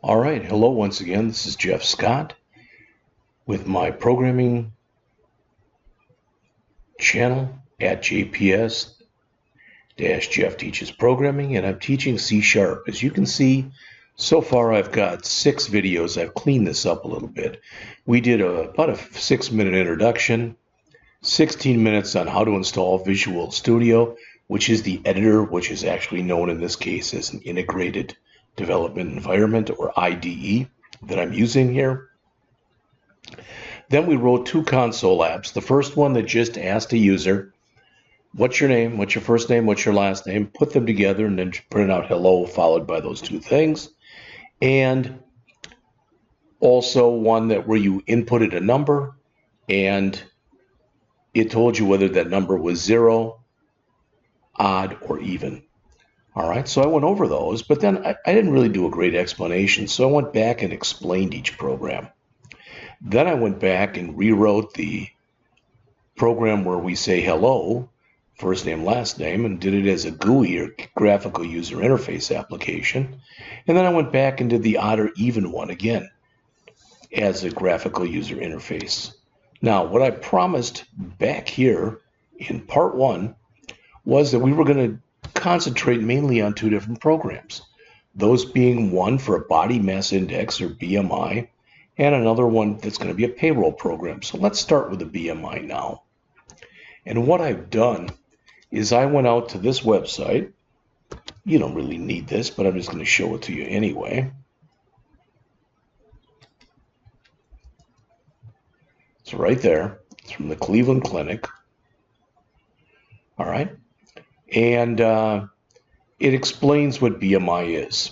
All right, hello once again. This is Jeff Scott with my programming channel at JPS-Jeff Teaches Programming, and I'm teaching C#. As you can see, so far I've got 6 videos. I've cleaned this up a little bit. We did about a 6-minute introduction, 16 minutes on how to install Visual Studio, which is the editor, which is actually known in this case as an integrated development environment, or IDE, that I'm using here. Then we wrote 2 console apps. The first one that just asked a user, what's your name, what's your first name, what's your last name, put them together and then print out hello followed by those 2 things. And also one that where you inputted a number and it told you whether that number was 0, odd, or even. All right, so I went over those, but then I didn't really do a great explanation, so I went back and explained each program. Then I went back and rewrote the program where we say hello, first name, last name, and did it as a GUI, or graphical user interface application. And then I went back and did the odd or even one again as a graphical user interface. Now, what I promised back here in part 1 was that we were going to concentrate mainly on 2 different programs, those being one for a body mass index, or BMI, and another one that's going to be a payroll program. So let's start with the BMI now. And what I've done is I went out to this website. You don't really need this, but I'm just going to show it to you anyway. It's right there. It's from the Cleveland Clinic. All right. And it explains what BMI is.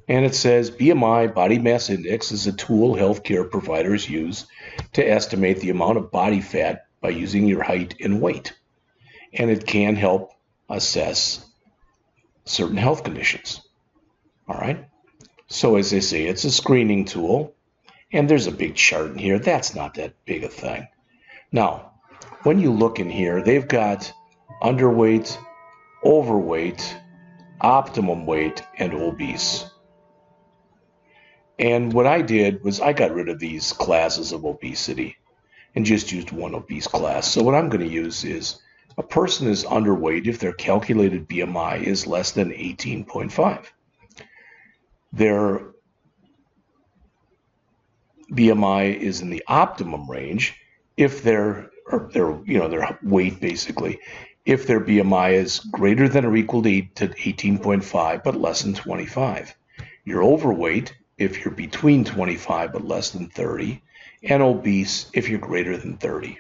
And it says BMI, body mass index, is a tool healthcare providers use to estimate the amount of body fat by using your height and weight. And it can help assess certain health conditions. All right. So as they say, it's a screening tool. And there's a big chart in here. That's not that big a thing. Now, when you look in here, they've got underweight, overweight, optimum weight, and obese. And what I did was I got rid of these classes of obesity and just used one obese class. So what I'm going to use is a person is underweight if their calculated BMI is less than 18.5. Their BMI is in the optimum range if their weight, basically, if their BMI is greater than or equal to 18.5 but less than 25. You're overweight if you're between 25 but less than 30, and obese if you're greater than 30.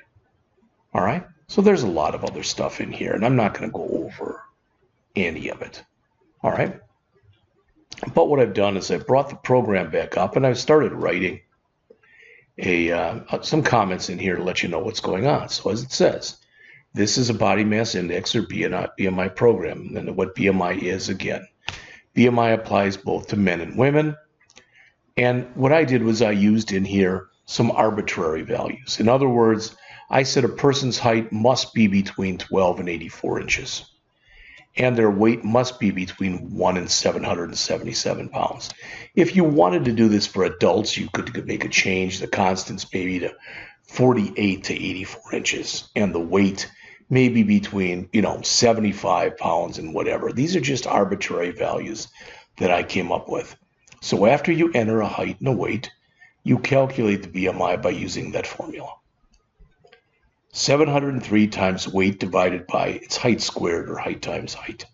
All right? So there's a lot of other stuff in here, and I'm not going to go over any of it. All right? But what I've done is I've brought the program back up, and I've started writing some comments in here to let you know what's going on. So as it says, this is a body mass index, or BMI program. And what BMI is, again, BMI applies both to men and women. And what I did was I used in here some arbitrary values. In other words, I said a person's height must be between 12 and 84 inches. And their weight must be between 1 and 777 pounds. If you wanted to do this for adults, you could make a change, the constants maybe to 48 to 84 inches, and the weight maybe between 75 pounds and whatever. These are just arbitrary values that I came up with. So after you enter a height and a weight, you calculate the BMI by using that formula. 703 times weight divided by its height squared, or height times height.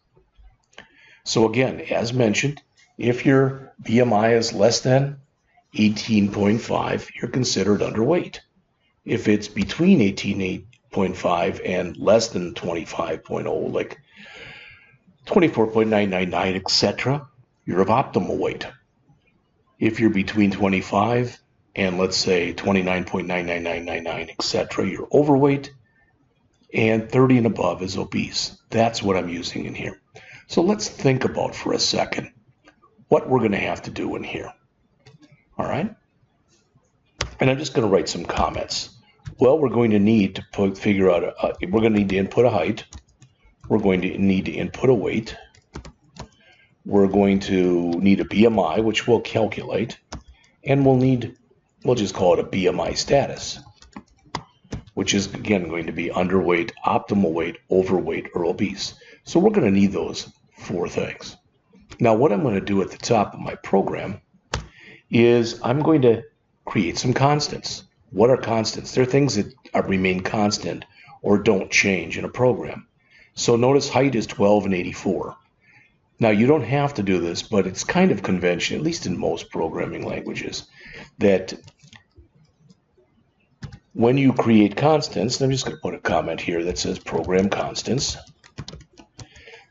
So again, as mentioned, if your BMI is less than 18.5, you're considered underweight. If it's between 18.5 and less than 25.0, like 24.999, etc., you're of optimal weight. If you're between 25 and let's say 29.99999, etc., you're overweight, and 30 and above is obese. That's what I'm using in here. So let's think about for a second what we're going to have to do in here. All right? And I'm just going to write some comments. Well, we're going to need to figure out, we're going to need to input a height. We're going to need to input a weight. we're going to need a BMI, which we'll calculate, and we'll just call it a BMI status, which is, again, going to be underweight, optimal weight, overweight, or obese. So we're going to need those 4 things. Now, what I'm going to do at the top of my program is I'm going to create some constants. What are constants? They're things that remain constant or don't change in a program. So notice height is 12 and 84. Now, you don't have to do this, but it's kind of convention, at least in most programming languages, that when you create constants, and I'm just going to put a comment here that says program constants,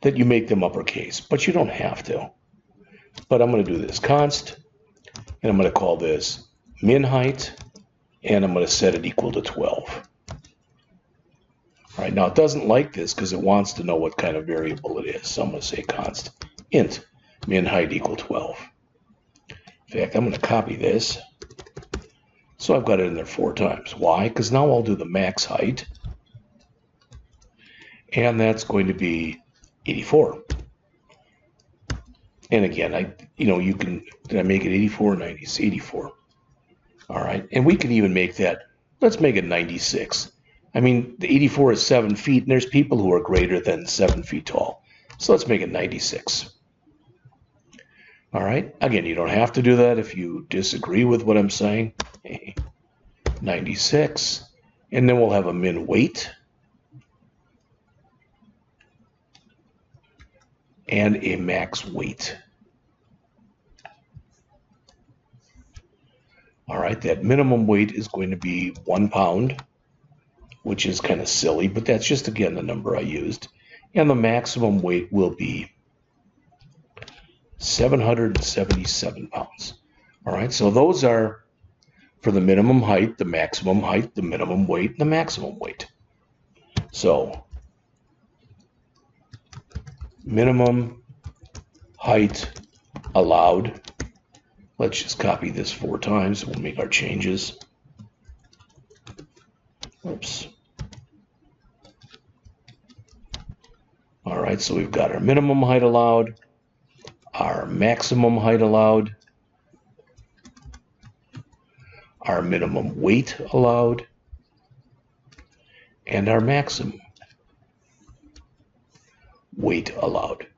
that you make them uppercase, but you don't have to. But I'm going to do this const, and I'm going to call this min height, and I'm going to set it equal to 12. All right, now it doesn't like this because it wants to know what kind of variable it is. So I'm going to say const int min height equal 12. In fact, I'm going to copy this. So I've got it in there 4 times. Why? Because now I'll do the max height. And that's going to be 84. And again, you can, did I make it 84 or 90? It's 84. All right, and we can even make that, let's make it 96. I mean, the 84 is 7 feet, and there's people who are greater than 7 feet tall. So let's make it 96. All right, again, you don't have to do that if you disagree with what I'm saying. 96, and then we'll have a min weight and a max weight. All right, that minimum weight is going to be 1 pound, which is kind of silly, but that's just, again, the number I used. And the maximum weight will be 777 pounds. All right, so those are for the minimum height, the maximum height, the minimum weight, and the maximum weight. So minimum height allowed. Let's just copy this 4 times. We'll make our changes. Oops. All right, so we've got our minimum height allowed, our maximum height allowed, our minimum weight allowed, and our maximum weight allowed.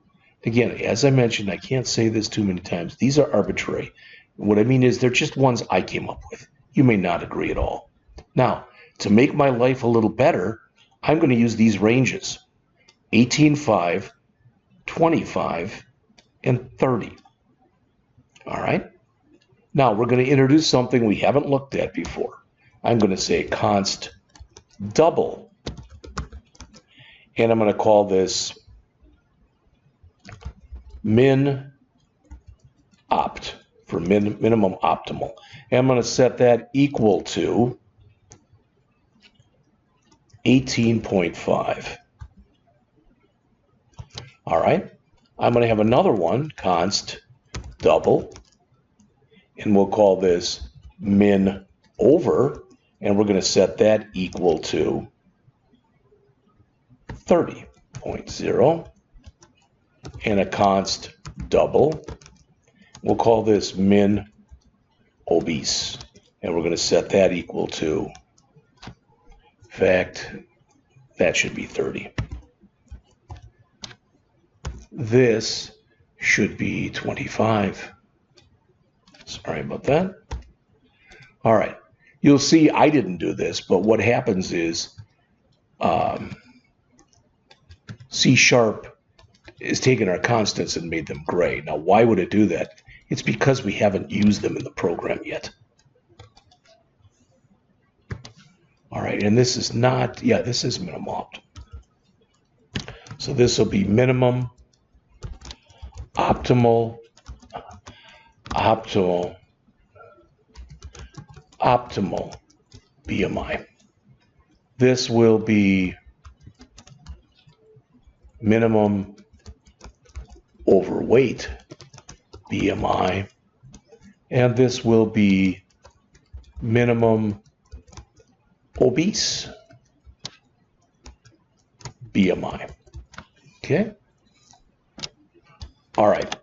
Again, as I mentioned, I can't say this too many times. These are arbitrary. What I mean is they're just ones I came up with. You may not agree at all. Now, to make my life a little better, I'm going to use these ranges: 18.5, 25, and 30. All right? Now, we're going to introduce something we haven't looked at before. I'm going to say const double, and I'm going to call this min opt for minimum optimal. And I'm going to set that equal to 18.5. All right. I'm going to have another one, const double, and we'll call this min over, and we're going to set that equal to 30.0, and a const double. We'll call this min obese, and we're going to set that equal to, in fact, that should be 30. This should be 25. Sorry about that. All right. You'll see I didn't do this, but what happens is C# is taking our constants and made them gray. Now, why would it do that? It's because we haven't used them in the program yet. All right, and this is not, yeah, this is minimum opt. So this will be minimum optimal BMI. This will be minimum overweight BMI, and this will be minimum obese BMI. Okay? All right.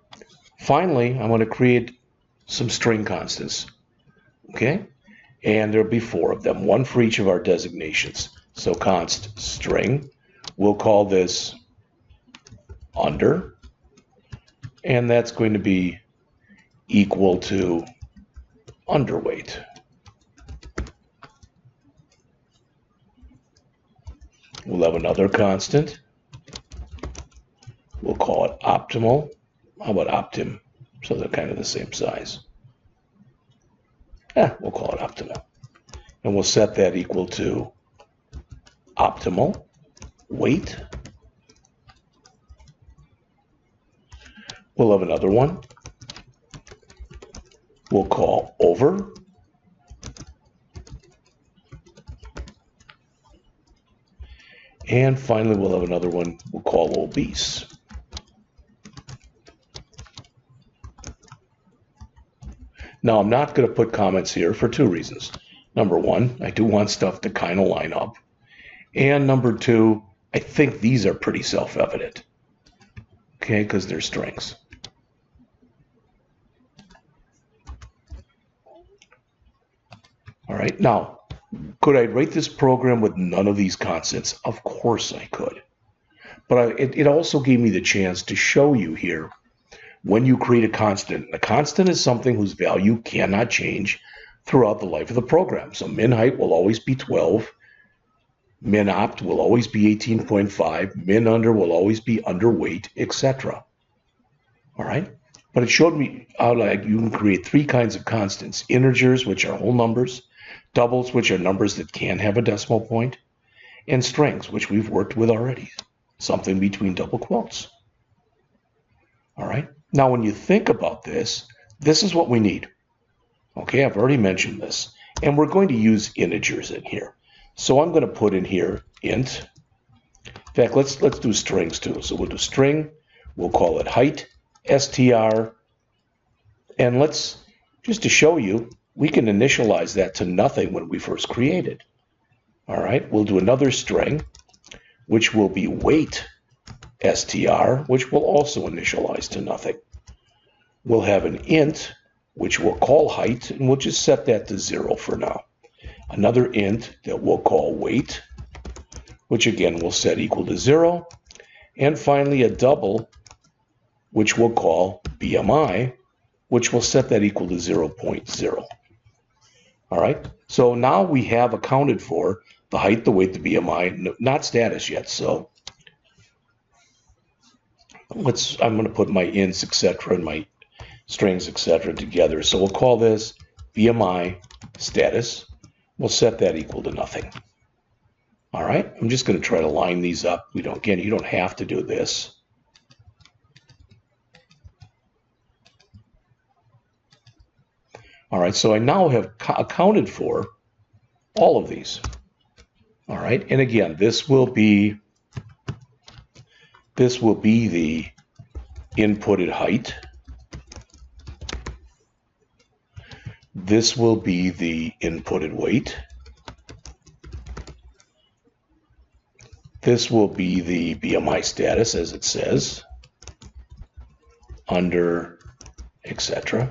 Finally, I'm going to create some string constants. Okay? And there'll be 4 of them, 1 for each of our designations. So const string, we'll call this under, and that's going to be equal to underweight. We'll have another constant. We'll call it optimal. How about optim? So they're kind of the same size. We'll call it optimal. And we'll set that equal to optimal weight. We'll have another one. We'll call over. And finally, we'll have another one we'll call obese. Now, I'm not going to put comments here for 2 reasons. Number 1, I do want stuff to kind of line up. And number 2, I think these are pretty self-evident. Okay, because they're strings. All right, now, could I write this program with none of these constants? Of course I could. But it also gave me the chance to show you here when you create a constant. A constant is something whose value cannot change throughout the life of the program. So min height will always be 12. Min opt will always be 18.5. Min under will always be underweight, etc. All right? But it showed me how you can create 3 kinds of constants. Integers, which are whole numbers. Doubles, which are numbers that can have a decimal point. And strings, which we've worked with already. Something between double quotes. All right? Now, when you think about this, this is what we need. Okay, I've already mentioned this. And we're going to use integers in here. So I'm going to put in here int. In fact, let's do strings too. So we'll do string. We'll call it height, str. And let's, just to show you, we can initialize that to nothing when we first create it. All right, we'll do another string, which will be weight, str, which will also initialize to nothing. We'll have an int, which we'll call height, and we'll just set that to 0 for now. Another int that we'll call weight, which again we'll set equal to 0. And finally a double, which we'll call BMI, which will set that equal to 0.0. All right, so now we have accounted for the height, the weight, the BMI, not status yet. So I'm going to put my ints, etc., and my strings, etc., together. So we'll call this BMI status. We'll set that equal to nothing. All right, I'm just going to try to line these up. You don't have to do this. All right, so I now have accounted for all of these. All right, and again, this will be the inputted height. This will be the inputted weight. This will be the BMI status, as it says, under, etc.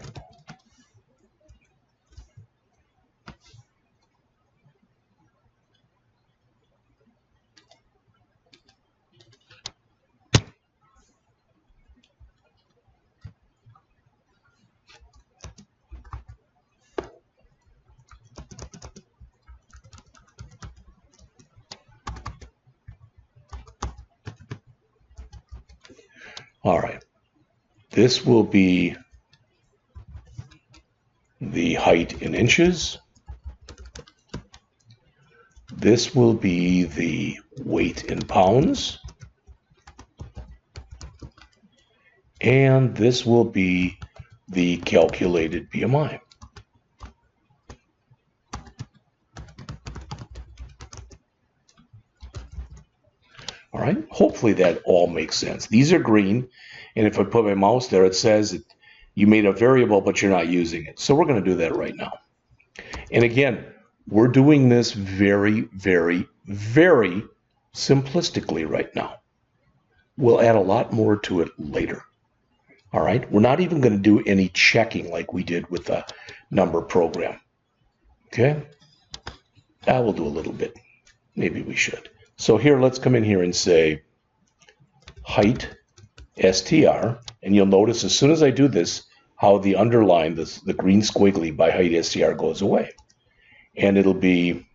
All right, this will be the height in inches. This will be the weight in pounds. And this will be the calculated BMI. All right, hopefully that all makes sense. These are green, and if I put my mouse there, it says that you made a variable, but you're not using it. So we're going to do that right now. And again, we're doing this very, very, very simplistically right now. We'll add a lot more to it later. All right, we're not even going to do any checking like we did with the number program. Okay, I will do a little bit. Maybe we should. So here, let's come in here and say height str, and you'll notice as soon as I do this, how the underline, the green squiggly by height str goes away. And it'll be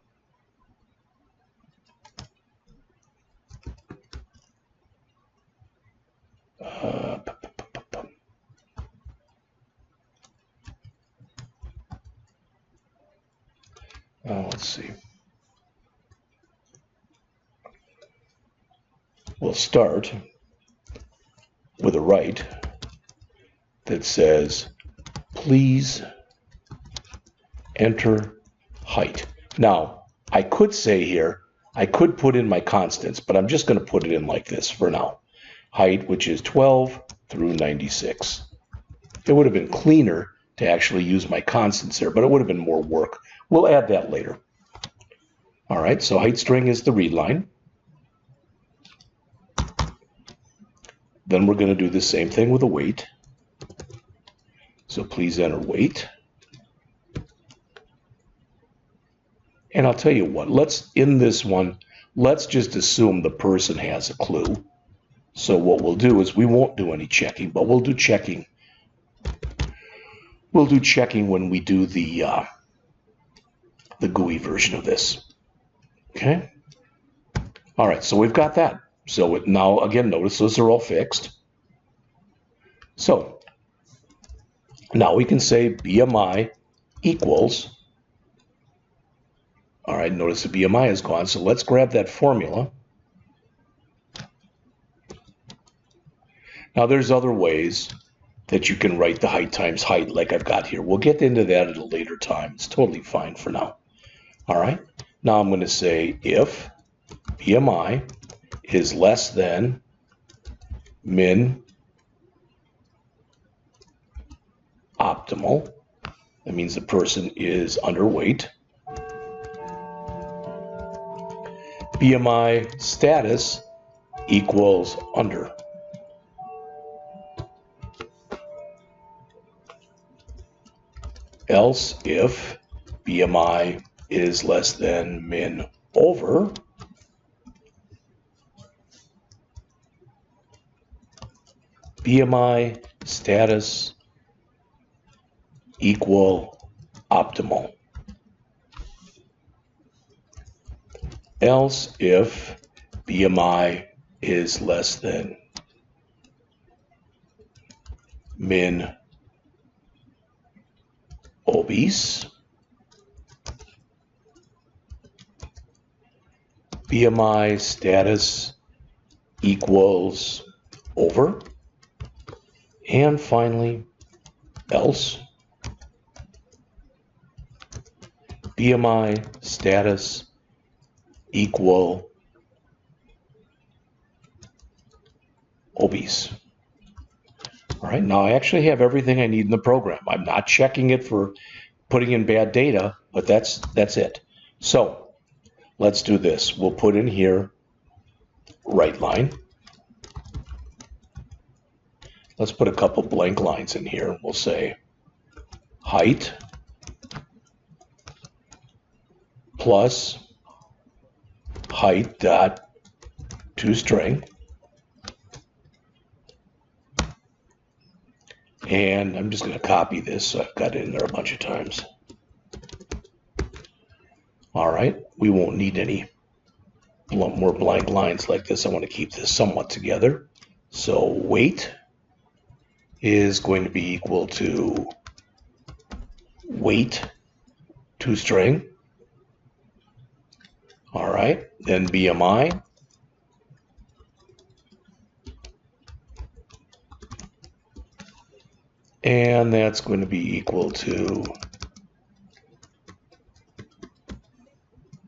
let's see. We'll start with a right that says, please enter height. Now, I could say here, I could put in my constants, but I'm just going to put it in like this for now. Height, which is 12 through 96. It would have been cleaner to actually use my constants there, but it would have been more work. We'll add that later. All right, so height string is the read line. Then we're going to do the same thing with a weight. So please enter weight. And I'll tell you what, in this one, let's just assume the person has a clue. So what we'll do is we won't do any checking, but we'll do checking. We'll do checking when we do the GUI version of this. Okay. All right, so we've got that. So now, again, notice those are all fixed. So now we can say BMI equals. All right, notice the BMI is gone. So let's grab that formula. Now there's other ways that you can write the height times height like I've got here. We'll get into that at a later time. It's totally fine for now. All right, now I'm going to say if BMI is less than min optimal, that means the person is underweight. BMI status equals under. Else if BMI is less than min over, BMI status equal optimal. Else if BMI is less than min obese, BMI status equals over, and finally, else BMI status equal obese. All right, now I actually have everything I need in the program. I'm not checking it for putting in bad data, but that's it. So let's do this. We'll put in here right line. Let's put a couple blank lines in here. We'll say height plus height dot toString. And I'm just going to copy this, so I've got it in there a bunch of times. All right, we won't need any more blank lines like this. I want to keep this somewhat together. So weight is going to be equal to weight toString. All right, then BMI. And that's going to be equal to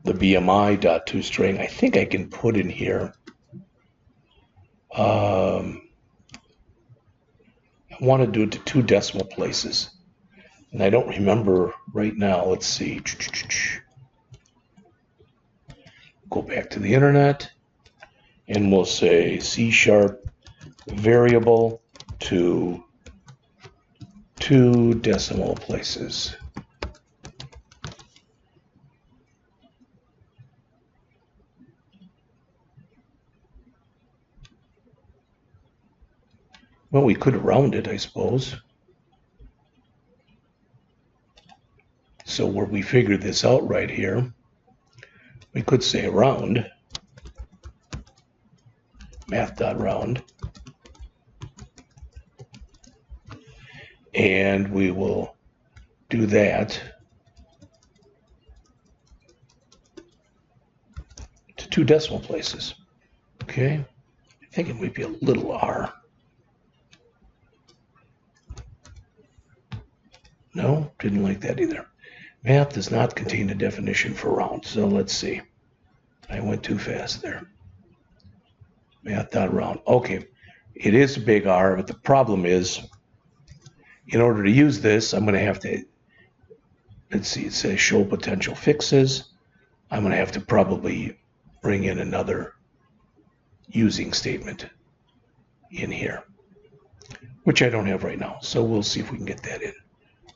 the BMI.toString. I think I can put in here. I want to do it to 2 decimal places. And I don't remember right now. Let's see. Go back to the internet. And we'll say C# variable to 2 decimal places. Well, we could round it, I suppose. So where we figured this out right here, we could say round, math.round, and we will do that to 2 decimal places. Okay, I think it might be a little r. No, didn't like that either. Math does not contain a definition for round, so let's see. I went too fast there. Math.round. Okay, it is a big R, but the problem is, in order to use this, I'm going to have to, let's see, it says show potential fixes. I'm going to have to probably bring in another using statement in here, which I don't have right now. So we'll see if we can get that in.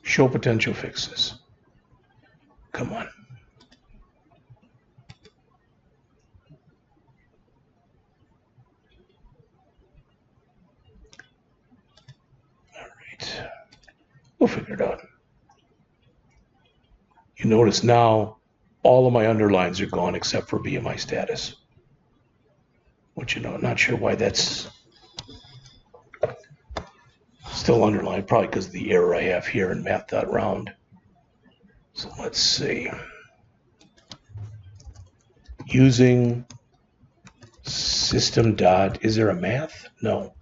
Show potential fixes. Come on. All right. We'll figure it out. You notice now all of my underlines are gone except for BMI status. Which, I'm not sure why that's still underlined, probably because of the error I have here in math.round. So let's see. Using system dot, is there a math? No.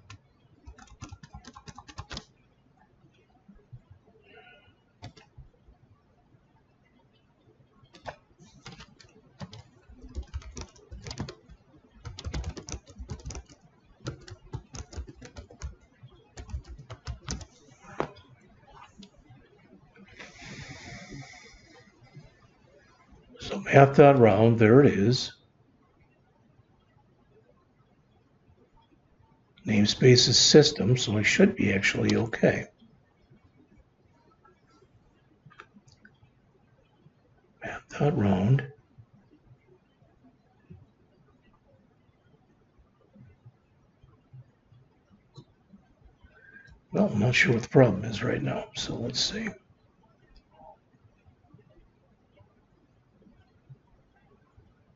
So math.round, there it is. Namespace is system, so I should be actually okay. Math.round. Well, I'm not sure what the problem is right now, so let's see.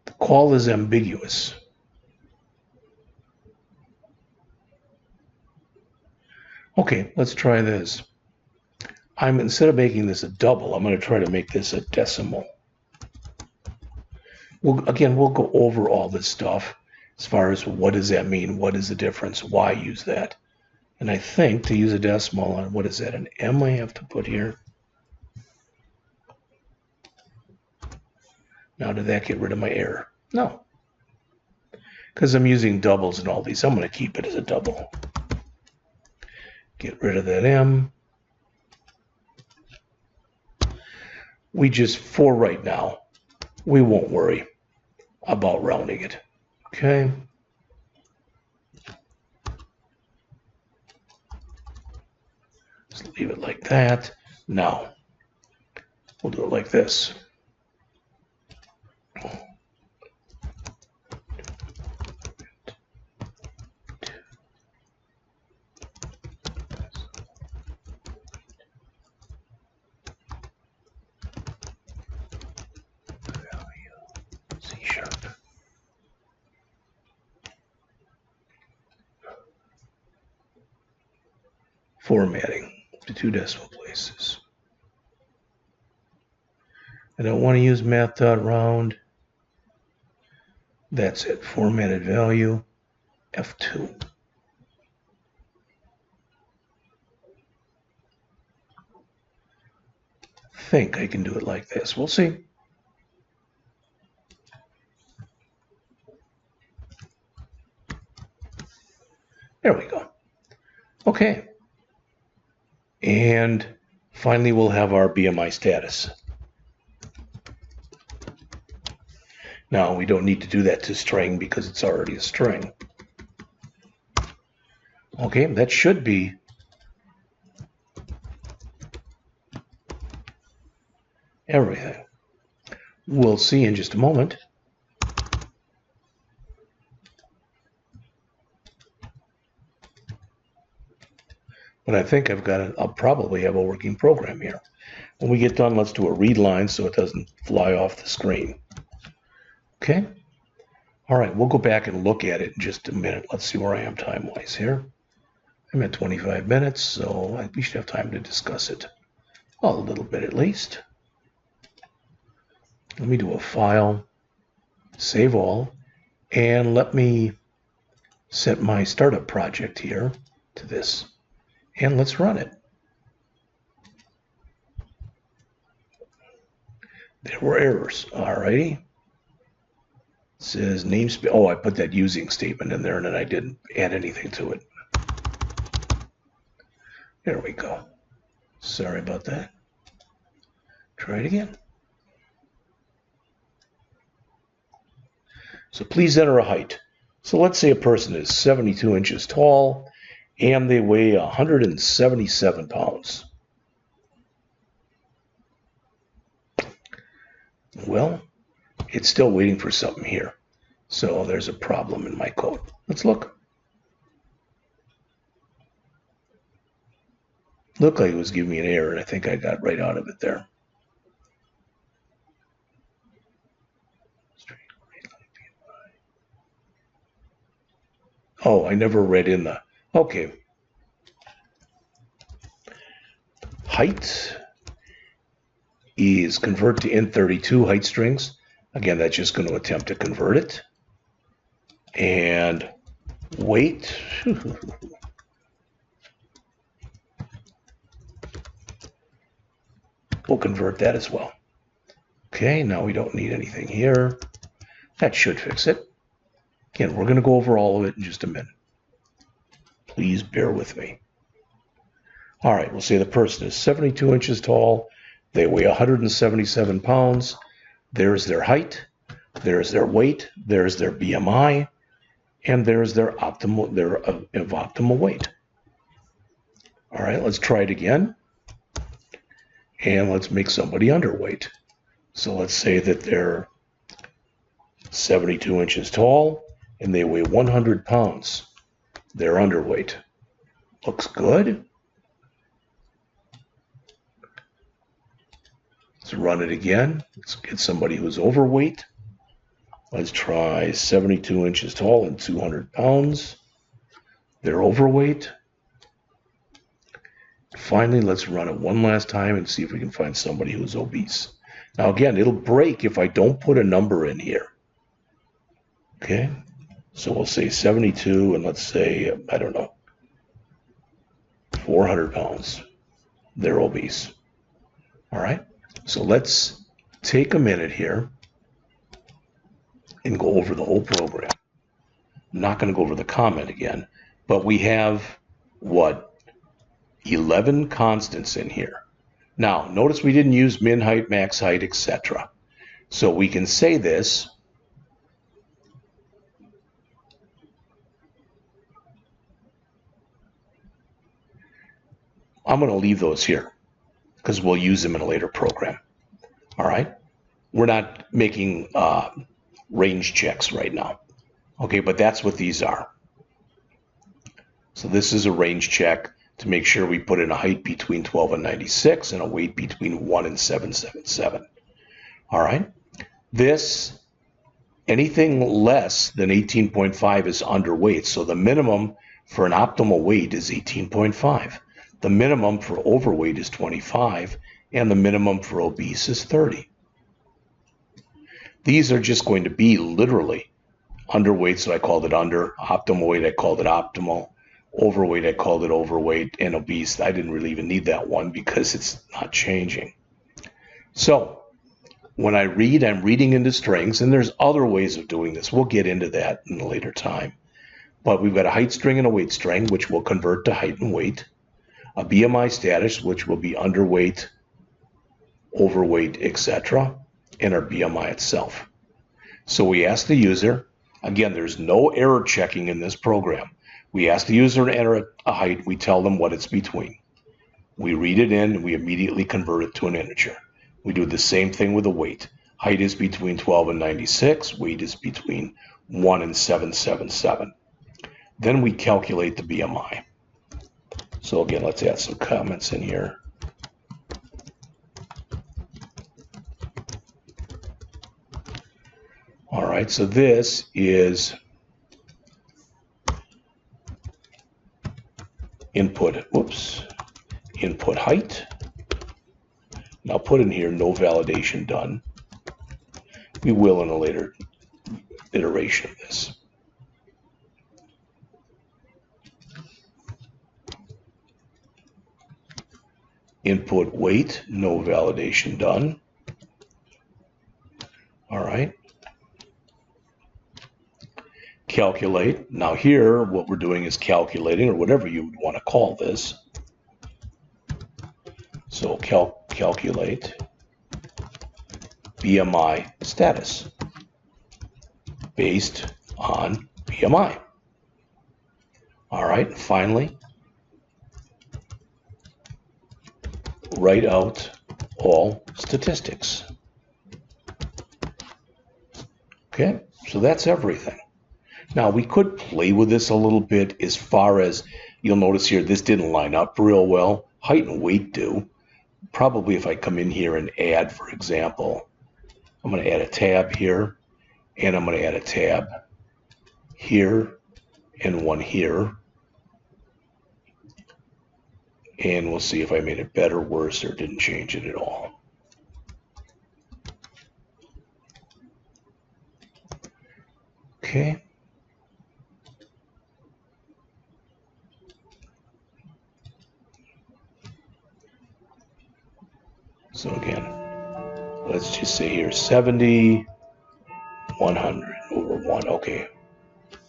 The call is ambiguous. Okay, let's try this. Instead of making this a double, I'm going to try to make this a decimal. Again, we'll go over all this stuff as far as what does that mean, what is the difference, why use that. And I think to use a decimal on, what is that, an M I have to put here? Now, did that get rid of my error? No. Because I'm using doubles in all these, I'm going to keep it as a double. Get rid of that M. We just, for right now, we won't worry about rounding it. Okay. Just leave it like that. Now, we'll do it like this. Formatting to 2 decimal places. I don't want to use math.round. That's it. Formatted value, F2. I think I can do it like this. We'll see. There we go. Okay. And finally, we'll have our BMI status. Now, we don't need to do that to string because it's already a string. Okay, that should be everything. We'll see in just a moment. But I think I'll probably have a working program here. When we get done, let's do a read line so it doesn't fly off the screen. Okay? All right, we'll go back and look at it in just a minute. Let's see where I am time-wise here. I'm at 25 minutes, so we should have time to discuss it. A little bit at least. Let me do a file, save all, and let me set my startup project here to this. And let's run it. There were errors. Alrighty. It says namespace. Oh, I put that using statement in there and then I didn't add anything to it. There we go. Sorry about that. Try it again. So please enter a height. So let's say a person is 72 inches tall and they weigh 177 pounds. Well, it's still waiting for something here. So there's a problem in my code. Let's look. Looked like it was giving me an error, and I think I got right out of it there. Oh, I never read in the... Okay. Height is convert to int32 height strings. Again, that's just going to attempt to convert it. And weight. We'll convert that as well. Okay, now we don't need anything here. That should fix it. Again, we're going to go over all of it in just a minute. Please bear with me. All right, we'll say the person is 72 inches tall. They weigh 177 pounds. There's their height. There's their weight. There's their BMI. And there's their optimal weight. All right, let's try it again. And let's make somebody underweight. So let's say that they're 72 inches tall and they weigh 100 pounds. They're underweight. Looks good. Let's run it again. Let's get somebody who's overweight. Let's try 72 inches tall and 200 pounds. They're overweight. Finally, let's run it one last time and see if we can find somebody who's obese. Now again, it'll break if I don't put a number in here. Okay, so we'll say 72 and let's say, I don't know, 400 pounds. They're obese. All right, so let's take a minute here and go over the whole program. I'm not going to go over the comment again, but we have what? 11 constants in here. Now, notice we didn't use min height, max height, etc. So we can say this. I'm going to leave those here because we'll use them in a later program. All right? We're not making range checks right now. Okay, but that's what these are. So this is a range check to make sure we put in a height between 12 and 96 and a weight between 1 and 777. All right? This, anything less than 18.5 is underweight. So the minimum for an optimal weight is 18.5. The minimum for overweight is 25, and the minimum for obese is 30. These are just going to be literally underweight, so I called it under. Optimal weight, I called it optimal. Overweight, I called it overweight. And obese, I didn't really even need that one because it's not changing. So when I read, I'm reading into strings, and there's other ways of doing this. We'll get into that in a later time. But we've got a height string and a weight string, which will convert to height and weight. A BMI status, which will be underweight, overweight, etc., and our BMI itself. So we ask the user, again, there's no error checking in this program. We ask the user to enter a height. We tell them what it's between. We read it in, and we immediately convert it to an integer. We do the same thing with the weight. Height is between 12 and 96. Weight is between 1 and 777. Then we calculate the BMI. So again, let's add some comments in here. All right, so this is input height. Now put in here no validation done. We will in a later iteration of this. Input weight, no validation done. All right. Calculate. Now here, what we're doing is calculating, or whatever you would want to call this. So calculate BMI status based on BMI. All right, finally, write out all statistics. Okay, so that's everything. Now we could play with this a little bit as far as, you'll notice here, this didn't line up real well. Height and weight do. Probably if I come in here and add, for example, I'm going to add a tab here, and I'm going to add a tab here and one here. And we'll see if I made it better, worse, or didn't change it at all. Okay. So again, let's just say here 70, 100 over 1. Okay.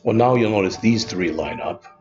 Well, now you'll notice these three line up.